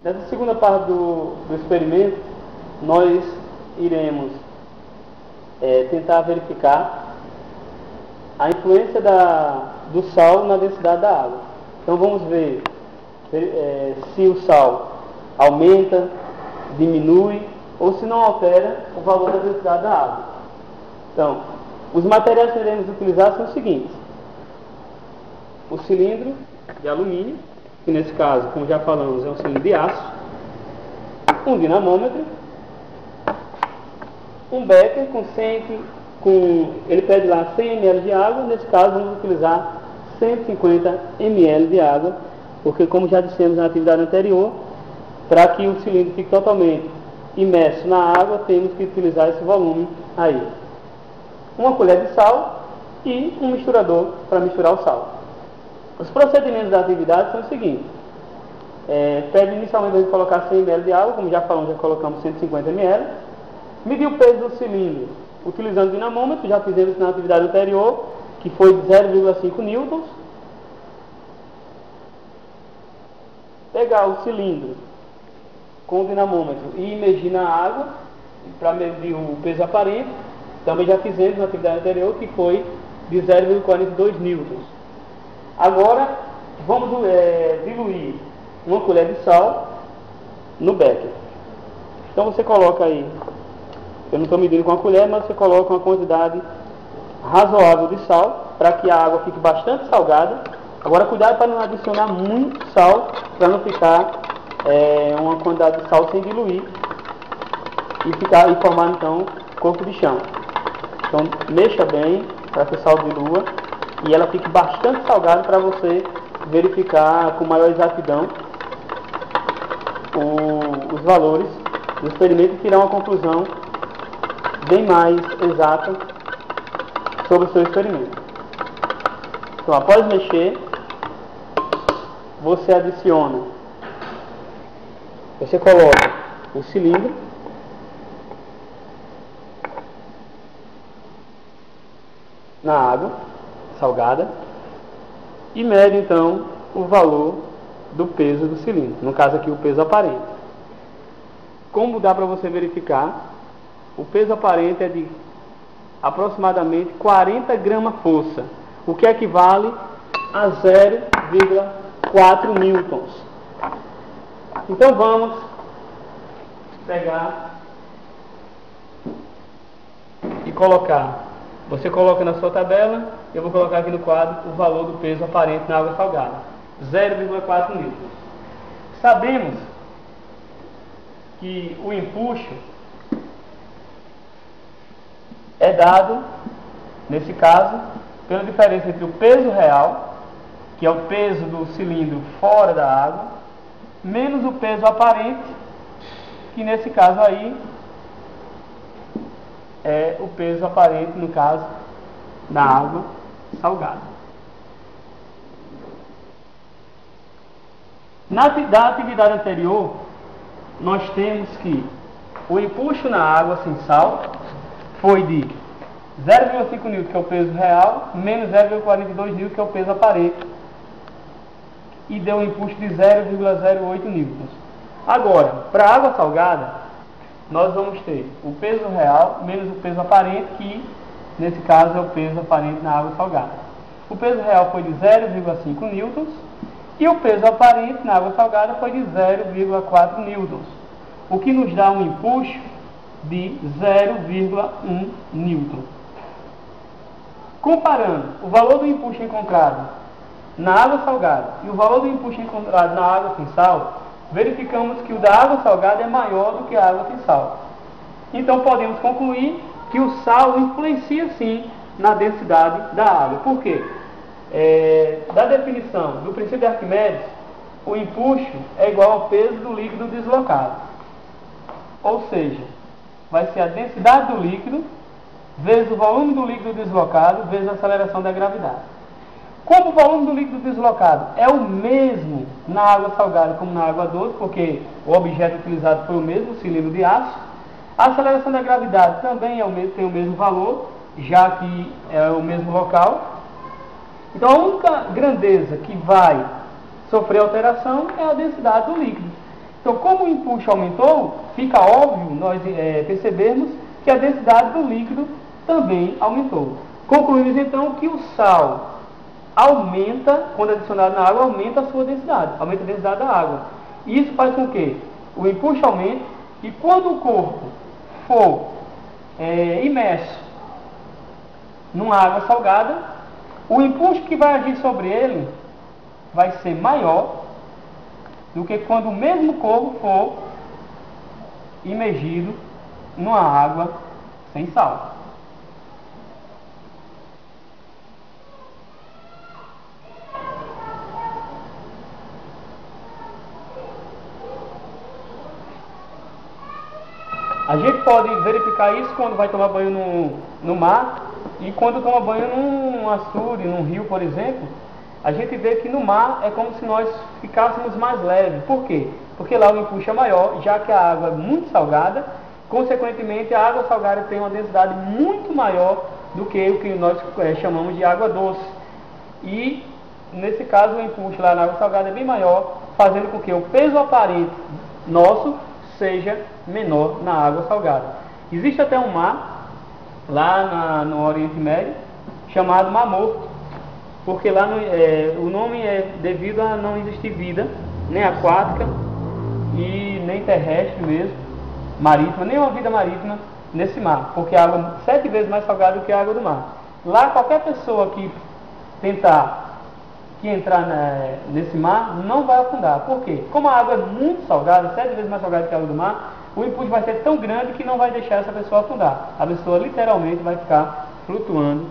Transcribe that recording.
Nessa segunda parte do experimento, nós iremos tentar verificar a influência do sal na densidade da água. Então vamos ver se o sal aumenta, diminui ou se não altera o valor da densidade da água. Então, os materiais que iremos utilizar são os seguintes: o cilindro de alumínio, que nesse caso, como já falamos, é um cilindro de aço, um dinamômetro, um becker ele pede lá 100 ml de água. Nesse caso vamos utilizar 150 ml de água, porque, como já dissemos na atividade anterior, para que o cilindro fique totalmente imerso na água, temos que utilizar esse volume aí. Uma colher de sal e um misturador para misturar o sal. Os procedimentos da atividade são os seguintes: pede inicialmente a gente colocar 100 ml de água, como já falamos, já colocamos 150 ml. Medir o peso do cilindro utilizando o dinamômetro, já fizemos na atividade anterior, que foi de 0,5 newtons. Pegar o cilindro com o dinamômetro e imergir na água para medir o peso aparente, também já fizemos na atividade anterior, que foi de 0,42 newtons. Agora vamos diluir uma colher de sal no becker. Então você coloca aí, eu não estou medindo com a colher, mas você coloca uma quantidade razoável de sal para que a água fique bastante salgada. Agora cuidado para não adicionar muito sal, para não ficar uma quantidade de sal sem diluir e formar então corpo de chão. Então mexa bem para que o sal dilua e ela fique bastante salgada, para você verificar com maior exatidão os valores do experimento e tirar uma conclusão bem mais exata sobre o seu experimento. Então, após mexer, você coloca o cilindro na água salgada e mede então o valor do peso do cilindro, no caso aqui o peso aparente. Como dá para você verificar, o peso aparente é de aproximadamente 40 gramas-força, o que equivale a 0,4 newtons. Então vamos pegar e colocar. Você coloca na sua tabela, eu vou colocar aqui no quadro o valor do peso aparente na água salgada, 0,4 newtons. Sabemos que o empuxo é dado, nesse caso, pela diferença entre o peso real, que é o peso do cilindro fora da água, menos o peso aparente, que nesse caso aí é o peso aparente, no caso, da água salgada. Da atividade anterior, nós temos que o empuxo na água sem sal foi de 0,5 N, que é o peso real, menos 0,42 N, que é o peso aparente, e deu um empuxo de 0,08 N. Agora, para a água salgada, nós vamos ter o peso real menos o peso aparente, que nesse caso é o peso aparente na água salgada. O peso real foi de 0,5 newtons e o peso aparente na água salgada foi de 0,4 newtons, o que nos dá um empuxo de 0,1 newton. Comparando o valor do empuxo encontrado na água salgada e o valor do empuxo encontrado na água sem sal, verificamos que o da água salgada é maior do que a água sem sal. Então podemos concluir que o sal influencia sim na densidade da água. Por quê? Da definição do princípio de Arquimedes, o empuxo é igual ao peso do líquido deslocado. Ou seja, vai ser a densidade do líquido vezes o volume do líquido deslocado vezes a aceleração da gravidade. Como o volume do líquido deslocado é o mesmo na água salgada como na água doce, porque o objeto utilizado foi o mesmo, o cilindro de aço, a aceleração da gravidade também tem o mesmo valor, já que é o mesmo local. Então a única grandeza que vai sofrer alteração é a densidade do líquido. Então, como o empuxo aumentou, fica óbvio nós percebermos que a densidade do líquido também aumentou. Concluímos então que o sal aumenta, quando adicionado na água, aumenta a sua densidade, aumenta a densidade da água. Isso faz com que o empuxo aumente e quando o corpo for imerso numa água salgada, o empuxo que vai agir sobre ele vai ser maior do que quando o mesmo corpo for imergido numa água sem sal. A gente pode verificar isso quando vai tomar banho no mar e quando toma banho num açude, num rio, por exemplo. A gente vê que no mar é como se nós ficássemos mais leves. Por quê? Porque lá o empuxo é maior, já que a água é muito salgada. Consequentemente, a água salgada tem uma densidade muito maior do que o que nós chamamos de água doce. E, nesse caso, o empuxo lá na água salgada é bem maior, fazendo com que o peso aparente nosso seja menor na água salgada. Existe até um mar, lá no Oriente Médio, chamado Mar Morto, porque lá o nome é devido a não existir vida, nem aquática e nem terrestre mesmo, marítima, nem uma vida marítima nesse mar, porque a água é 7 vezes mais salgada do que a água do mar. Lá qualquer pessoa que entrar nesse mar não vai afundar. Por quê? Como a água é muito salgada, 7 vezes mais salgada que a água do mar, o impulso vai ser tão grande que não vai deixar essa pessoa afundar. A pessoa literalmente vai ficar flutuando